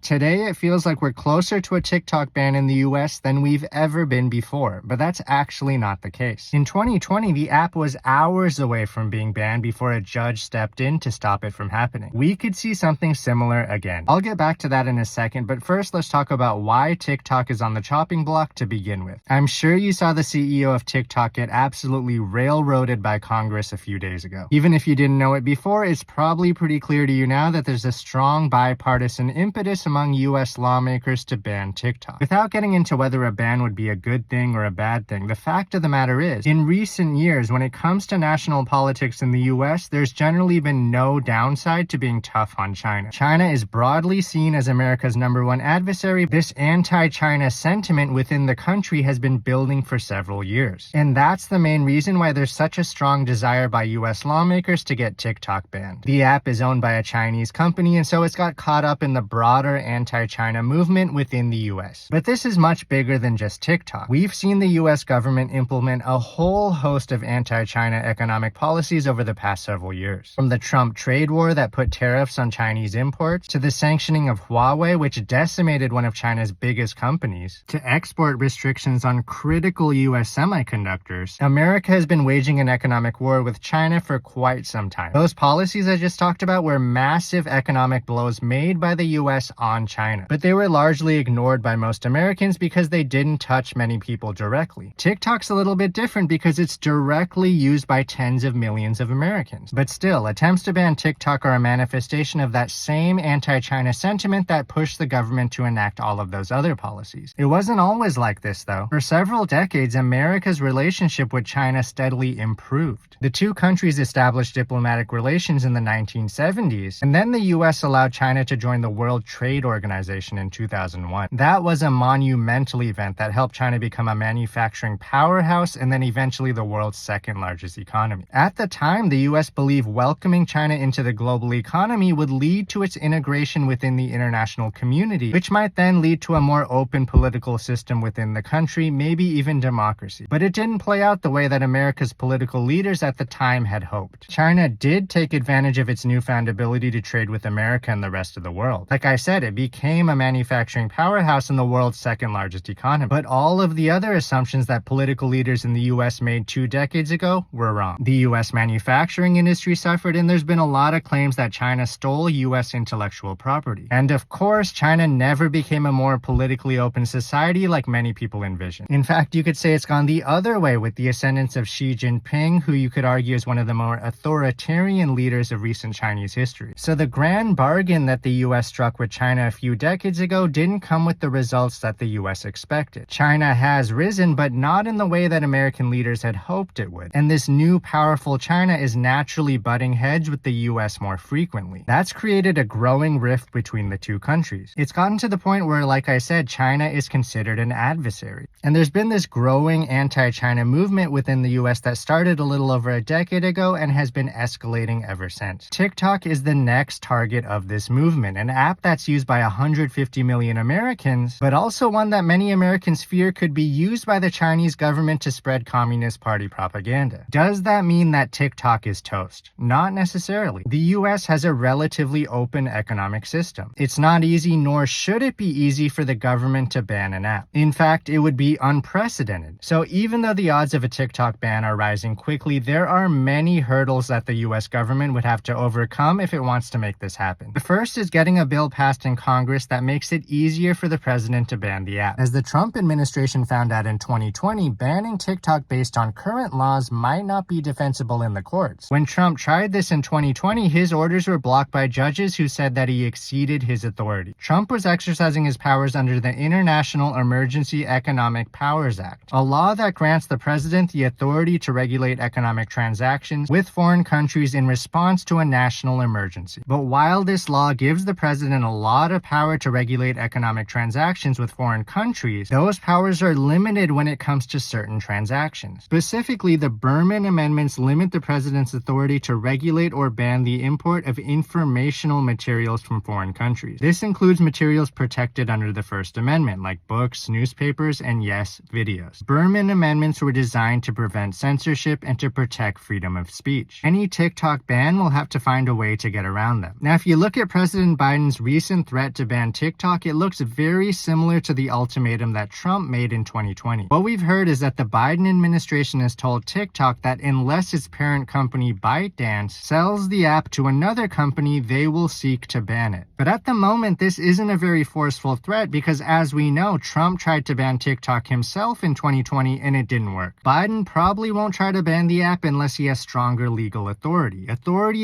Today, it feels like we're closer to a TikTok ban in the US than we've ever been before, but that's actually not the case. In 2020, the app was hours away from being banned before a judge stepped in to stop it from happening. We could see something similar again. I'll get back to that in a second, but first let's talk about why TikTok is on the chopping block to begin with. I'm sure you saw the CEO of TikTok get absolutely railroaded by Congress a few days ago. Even if you didn't know it before, it's probably pretty clear to you now that there's a strong bipartisan impetus among US lawmakers to ban TikTok. Without getting into whether a ban would be a good thing or a bad thing, the fact of the matter is, in recent years, when it comes to national politics in the US, there's generally been no downside to being tough on China. China is broadly seen as America's #1 adversary. This anti-China sentiment within the country has been building for several years. And that's the main reason why there's such a strong desire by US lawmakers to get TikTok banned. The app is owned by a Chinese company, and so it's got caught up in the broader anti-China movement within the US. But this is much bigger than just TikTok. We've seen the US government implement a whole host of anti-China economic policies over the past several years. From the Trump trade war that put tariffs on Chinese imports, to the sanctioning of Huawei, which decimated one of China's biggest companies, to export restrictions on critical US semiconductors, America has been waging an economic war with China for quite some time. Those policies I just talked about were massive economic blows made by the US on China, but they were largely ignored by most Americans because they didn't touch many people directly. TikTok's a little bit different because it's directly used by tens of millions of Americans. But still, attempts to ban TikTok are a manifestation of that same anti-China sentiment that pushed the government to enact all of those other policies. It wasn't always like this, though. For several decades, America's relationship with China steadily improved. The two countries established diplomatic relations in the 1970s, and then the US allowed China to join the World Trade Organization in 2001. That was a monumental event that helped China become a manufacturing powerhouse and then eventually the world's second largest economy. At the time, the US believed welcoming China into the global economy would lead to its integration within the international community, which might then lead to a more open political system within the country, maybe even democracy. But it didn't play out the way that America's political leaders at the time had hoped. China did take advantage of its newfound ability to trade with America and the rest of the world. Like I said, it became a manufacturing powerhouse in the world's second largest economy. But all of the other assumptions that political leaders in the US made 2 decades ago were wrong. The US manufacturing industry suffered, and there's been a lot of claims that China stole US intellectual property. And of course, China never became a more politically open society like many people envision. In fact, you could say it's gone the other way with the ascendance of Xi Jinping, who you could argue is one of the more authoritarian leaders of recent Chinese history. So the grand bargain that the US struck with China a few decades ago didn't come with the results that the US expected. China has risen, but not in the way that American leaders had hoped it would. And this new powerful China is naturally butting heads with the US more frequently. That's created a growing rift between the two countries. It's gotten to the point where, like I said, China is considered an adversary. And there's been this growing anti-China movement within the US that started a little over a decade ago and has been escalating ever since. TikTok is the next target of this movement, an app that's used by 150 million Americans, but also one that many Americans fear could be used by the Chinese government to spread Communist Party propaganda. Does that mean that TikTok is toast? Not necessarily. The US has a relatively open economic system. It's not easy, nor should it be easy, for the government to ban an app. In fact, it would be unprecedented. So even though the odds of a TikTok ban are rising quickly, there are many hurdles that the US government would have to overcome if it wants to make this happen. The first is getting a bill passed in Congress that makes it easier for the president to ban the app. As the Trump administration found out in 2020, banning TikTok based on current laws might not be defensible in the courts. When Trump tried this in 2020, his orders were blocked by judges who said that he exceeded his authority. Trump was exercising his powers under the International Emergency Economic Powers Act, a law that grants the president the authority to regulate economic transactions with foreign countries in response to a national emergency. But while this law gives the president a lot of power to regulate economic transactions with foreign countries, those powers are limited when it comes to certain transactions. Specifically, the Berman Amendments limit the president's authority to regulate or ban the import of informational materials from foreign countries. This includes materials protected under the First Amendment, like books, newspapers, and yes, videos. Berman Amendments were designed to prevent censorship and to protect freedom of speech. Any TikTok ban will have to find a way to get around them. Now, if you look at President Biden's recent threat to ban TikTok, it looks very similar to the ultimatum that Trump made in 2020. What we've heard is that the Biden administration has told TikTok that unless its parent company ByteDance sells the app to another company, they will seek to ban it. But at the moment, this isn't a very forceful threat because, as we know, Trump tried to ban TikTok himself in 2020 and it didn't work. Biden probably won't try to ban the app unless he has stronger legal authority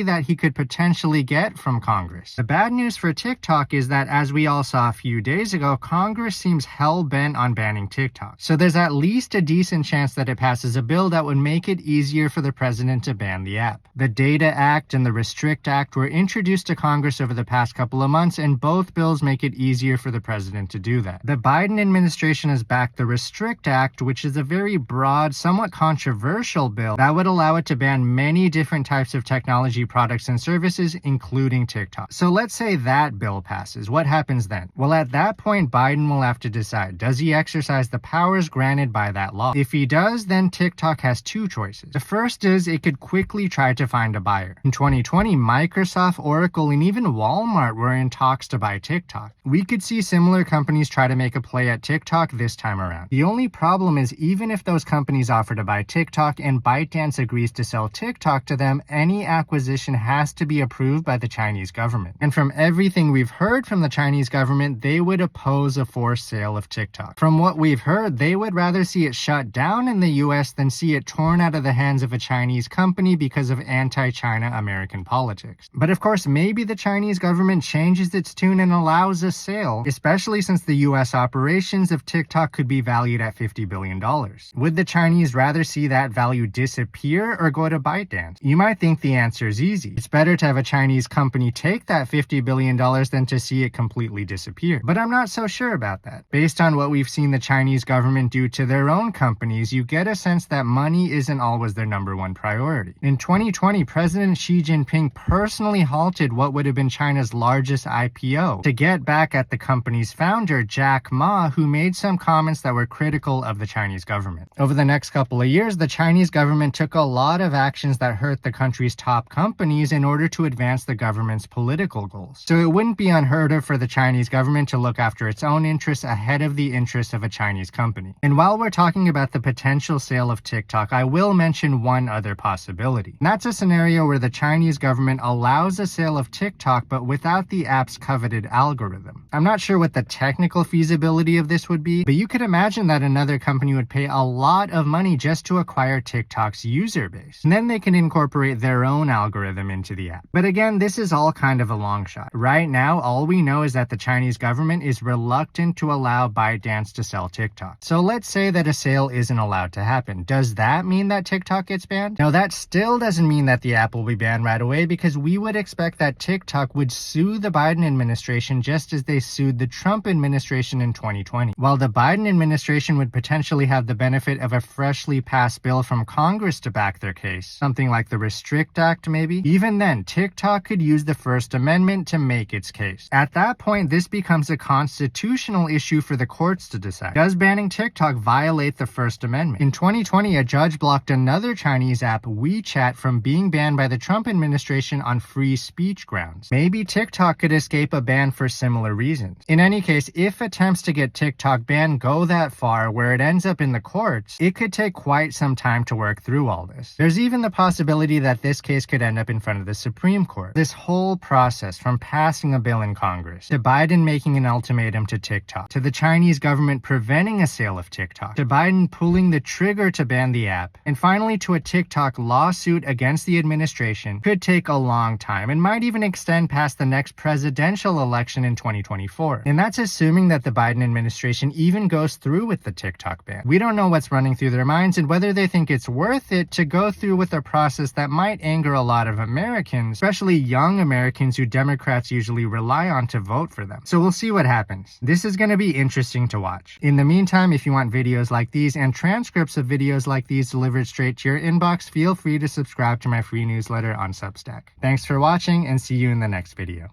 that he could potentially get from Congress. The bad news for TikTok is that, as we all saw a few days ago, Congress seems hell-bent on banning TikTok. So there's at least a decent chance that it passes a bill that would make it easier for the president to ban the app. The Data Act and the Restrict Act were introduced to Congress over the past couple of months, and both bills make it easier for the president to do that. The Biden administration has backed the Restrict Act, which is a very broad, somewhat controversial bill that would allow it to ban many different types of technology products and services, including TikTok. So let's say that bill passes. What happens then? Well, at that point, Biden will have to decide, does he exercise the powers granted by that law? If he does, then TikTok has two choices. The first is it could quickly try to find a buyer. In 2020, Microsoft, Oracle, and even Walmart were in talks to buy TikTok. We could see similar companies try to make a play at TikTok this time around. The only problem is, even if those companies offer to buy TikTok and ByteDance agrees to sell TikTok to them, any acquisition has to be approved by the Chinese government. And from everything we've heard from the Chinese government, they would oppose a forced sale of TikTok. From what we've heard, they would rather see it shut down in the US than see it torn out of the hands of a Chinese company because of anti-China American politics. But of course, maybe the Chinese government changes its tune and allows a sale, especially since the US operations of TikTok could be valued at $50 billion. Would the Chinese rather see that value disappear or go to ByteDance? You might think the answer is easy. It's better to have a Chinese company take that $50 billion than to see it completely disappear. But I'm not so sure about that. Based on what we've seen the Chinese government do to their own companies, you get a sense that money isn't always their number one priority. In 2020, President Xi Jinping personally halted what would have been China's largest IPO to get back at the company's founder, Jack Ma, who made some comments that were critical of the Chinese government. Over the next couple of years, the Chinese government took a lot of actions that hurt the country's top companies in order to advance the government's political goals. So it wouldn't be unheard of for the Chinese government to look after its own interests ahead of the interests of a Chinese company. And while we're talking about the potential sale of TikTok, I will mention one other possibility. And that's a scenario where the Chinese government allows a sale of TikTok but without the app's coveted algorithm. I'm not sure what the technical feasibility of this would be, but you could imagine that another company would pay a lot of money just to acquire TikTok's user base. And then they can incorporate their own algorithm into the app. But again, this is all kind of a long shot. Right now, all we know is that the Chinese government is reluctant to allow ByteDance to sell TikTok. So let's say that a sale isn't allowed to happen. Does that mean that TikTok gets banned? No, that still doesn't mean that the app will be banned right away, because we would expect that TikTok would sue the Biden administration just as they sued the Trump administration in 2020. While the Biden administration would potentially have the benefit of a freshly passed bill from Congress to back their case, something like the Restrict Act maybe, even then, TikTok could use the First Amendment to make its case. At that point, this becomes a constitutional issue for the courts to decide. Does banning TikTok violate the First Amendment? In 2020, a judge blocked another Chinese app, WeChat, from being banned by the Trump administration on free speech grounds. Maybe TikTok could escape a ban for similar reasons. In any case, if attempts to get TikTok banned go that far where it ends up in the courts, it could take quite some time to work through all this. There's even the possibility that this case could end up in front of the Supreme Court. This whole process, from passing a bill in Congress, to Biden making an ultimatum to TikTok, to the Chinese government preventing a sale of TikTok, to Biden pulling the trigger to ban the app, and finally to a TikTok lawsuit against the administration, could take a long time and might even extend past the next presidential election in 2024. And that's assuming that the Biden administration even goes through with the TikTok ban. We don't know what's running through their minds and whether they think it's worth it to go through with a process that might anger a lot of Americans, especially young Americans who Democrats usually rely on to vote for them. So we'll see what happens. This is going to be interesting to watch. In the meantime, if you want videos like these and transcripts of videos like these delivered straight to your inbox, feel free to subscribe to my free newsletter on Substack. Thanks for watching, and see you in the next video.